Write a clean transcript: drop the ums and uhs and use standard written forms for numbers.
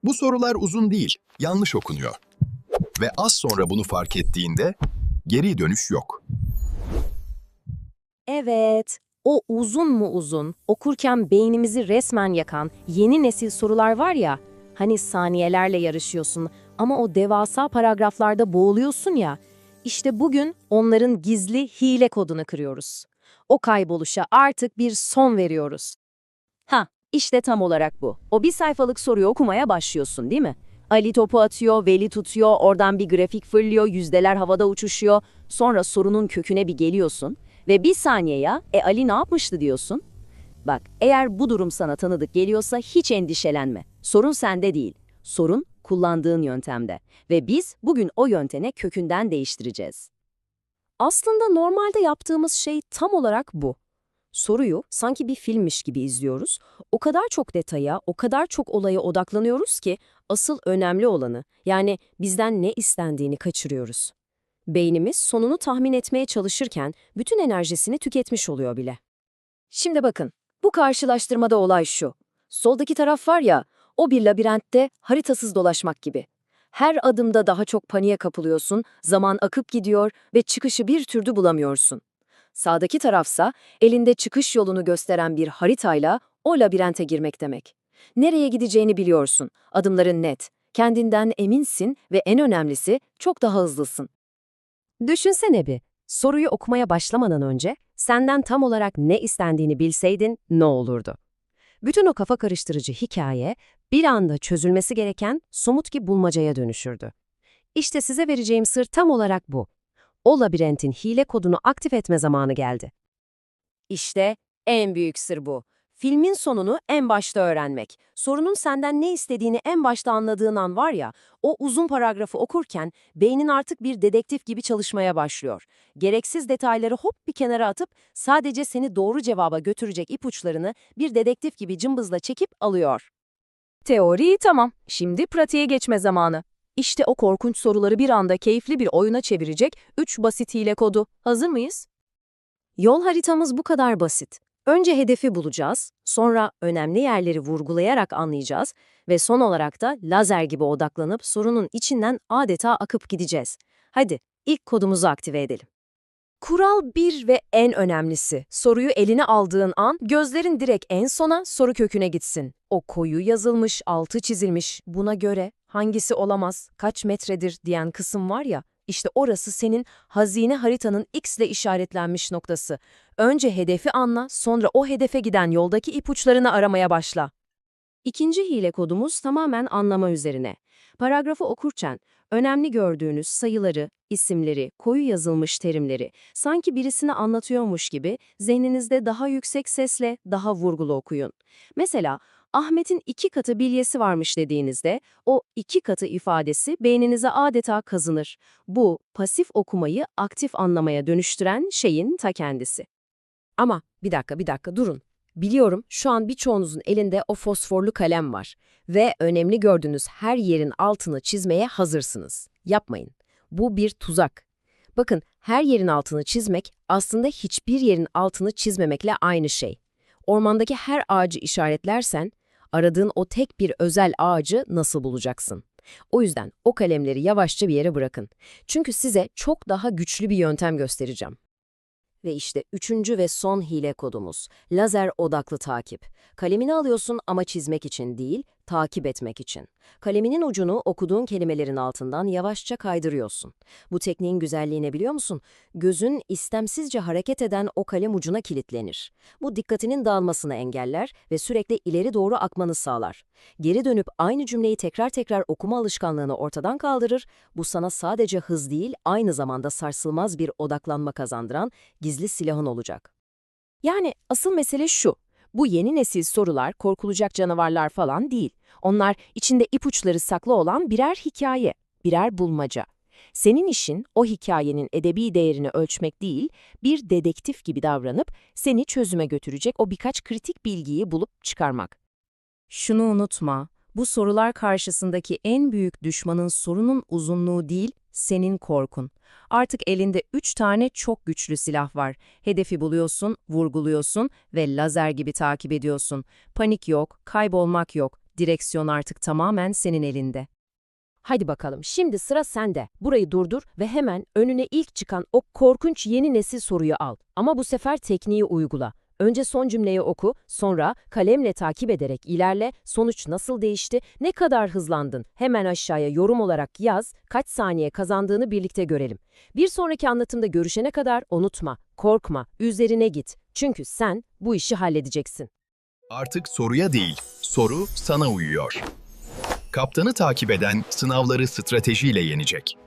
Bu sorular uzun değil, yanlış okunuyor. Ve az sonra bunu fark ettiğinde geri dönüş yok. Evet, o uzun mu uzun, okurken beynimizi resmen yakan yeni nesil sorular var ya, hani saniyelerle yarışıyorsun ama o devasa paragraflarda boğuluyorsun ya, işte bugün onların gizli hile kodunu kırıyoruz. O kayboluşa artık bir son veriyoruz. Ha, işte tam olarak bu. O bir sayfalık soruyu okumaya başlıyorsun, değil mi? Ali topu atıyor, Veli tutuyor, oradan bir grafik fırlıyor, yüzdeler havada uçuşuyor. Sonra sorunun köküne bir geliyorsun ve bir saniye ya, Ali ne yapmıştı diyorsun? Bak, eğer bu durum sana tanıdık geliyorsa hiç endişelenme. Sorun sende değil. Sorun kullandığın yöntemde. Ve biz bugün o yöntemi kökünden değiştireceğiz. Aslında normalde yaptığımız şey tam olarak bu. Soruyu sanki bir filmmiş gibi izliyoruz. O kadar çok detaya, o kadar çok olaya odaklanıyoruz ki asıl önemli olanı, yani bizden ne istendiğini kaçırıyoruz. Beynimiz sonunu tahmin etmeye çalışırken bütün enerjisini tüketmiş oluyor bile. Şimdi bakın, bu karşılaştırmada olay şu. Soldaki taraf var ya, o bir labirentte haritasız dolaşmak gibi. Her adımda daha çok paniğe kapılıyorsun, zaman akıp gidiyor ve çıkışı bir türlü bulamıyorsun. Sağdaki tarafsa elinde çıkış yolunu gösteren bir haritayla o labirente girmek demek. Nereye gideceğini biliyorsun, adımların net, kendinden eminsin ve en önemlisi çok daha hızlısın. Düşünsene bir, soruyu okumaya başlamadan önce senden tam olarak ne istendiğini bilseydin ne olurdu? Bütün o kafa karıştırıcı hikaye bir anda çözülmesi gereken somut bir bulmacaya dönüşürdü. İşte size vereceğim sır tam olarak bu. O labirentin hile kodunu aktif etme zamanı geldi. İşte en büyük sır bu. Filmin sonunu en başta öğrenmek. Sorunun senden ne istediğini en başta anladığın an var ya, o uzun paragrafı okurken beynin artık bir dedektif gibi çalışmaya başlıyor. Gereksiz detayları hop bir kenara atıp sadece seni doğru cevaba götürecek ipuçlarını bir dedektif gibi cımbızla çekip alıyor. Teoriyi tamam, şimdi pratiğe geçme zamanı. İşte o korkunç soruları bir anda keyifli bir oyuna çevirecek 3 basit hile kodu. Hazır mıyız? Yol haritamız bu kadar basit. Önce hedefi bulacağız, sonra önemli yerleri vurgulayarak anlayacağız ve son olarak da lazer gibi odaklanıp sorunun içinden adeta akıp gideceğiz. Hadi, ilk kodumuzu aktive edelim. Kural 1 ve en önemlisi, soruyu eline aldığın an gözlerin direkt en sona, soru köküne gitsin. O koyu yazılmış, altı çizilmiş, buna göre hangisi olamaz, kaç metredir diyen kısım var ya, işte orası senin hazine haritanın X ile işaretlenmiş noktası. Önce hedefi anla, sonra o hedefe giden yoldaki ipuçlarını aramaya başla. İkinci hile kodumuz tamamen anlama üzerine. Paragrafı okurken önemli gördüğünüz sayıları, isimleri, koyu yazılmış terimleri sanki birisine anlatıyormuş gibi zihninizde daha yüksek sesle, daha vurgulu okuyun. Mesela Ahmet'in 2 katı bilyesi varmış dediğinizde o 2 katı ifadesi beyninize adeta kazınır. Bu pasif okumayı aktif anlamaya dönüştüren şeyin ta kendisi. Ama bir dakika durun. Biliyorum şu an birçoğunuzun elinde o fosforlu kalem var ve önemli gördüğünüz her yerin altını çizmeye hazırsınız. Yapmayın. Bu bir tuzak. Bakın, her yerin altını çizmek aslında hiçbir yerin altını çizmemekle aynı şey. Ormandaki her ağacı işaretlersen, aradığın o tek bir özel ağacı nasıl bulacaksın? O yüzden o kalemleri yavaşça bir yere bırakın. Çünkü size çok daha güçlü bir yöntem göstereceğim. Ve işte üçüncü ve son hile kodumuz, lazer odaklı takip. Kalemini alıyorsun ama çizmek için değil, takip etmek için. Kaleminin ucunu okuduğun kelimelerin altından yavaşça kaydırıyorsun. Bu tekniğin güzelliği ne biliyor musun? Gözün istemsizce hareket eden o kalem ucuna kilitlenir. Bu dikkatinin dağılmasını engeller ve sürekli ileri doğru akmanı sağlar. Geri dönüp aynı cümleyi tekrar tekrar okuma alışkanlığını ortadan kaldırır. Bu sana sadece hız değil, aynı zamanda sarsılmaz bir odaklanma kazandıran gizli silahın olacak. Yani asıl mesele şu, bu yeni nesil sorular korkulacak canavarlar falan değil. Onlar içinde ipuçları saklı olan birer hikaye, birer bulmaca. Senin işin o hikayenin edebi değerini ölçmek değil, bir dedektif gibi davranıp seni çözüme götürecek o birkaç kritik bilgiyi bulup çıkarmak. Şunu unutma, bu sorular karşısındaki en büyük düşmanın sorunun uzunluğu değil, senin korkun. Artık elinde 3 tane çok güçlü silah var. Hedefi buluyorsun, vurguluyorsun ve lazer gibi takip ediyorsun. Panik yok, kaybolmak yok, Direksiyon artık tamamen senin elinde. Hadi bakalım, şimdi sıra sende. Burayı durdur ve hemen önüne ilk çıkan o korkunç yeni nesil soruyu al. Ama bu sefer tekniği uygula. Önce son cümleyi oku, sonra kalemle takip ederek ilerle, sonuç nasıl değişti, ne kadar hızlandın? Hemen aşağıya yorum olarak yaz, kaç saniye kazandığını birlikte görelim. Bir sonraki anlatımda görüşene kadar unutma, korkma, üzerine git. Çünkü sen bu işi halledeceksin. Artık soruya değil, soru sana uyuyor. Kaptanı takip eden sınavları stratejiyle yenecek.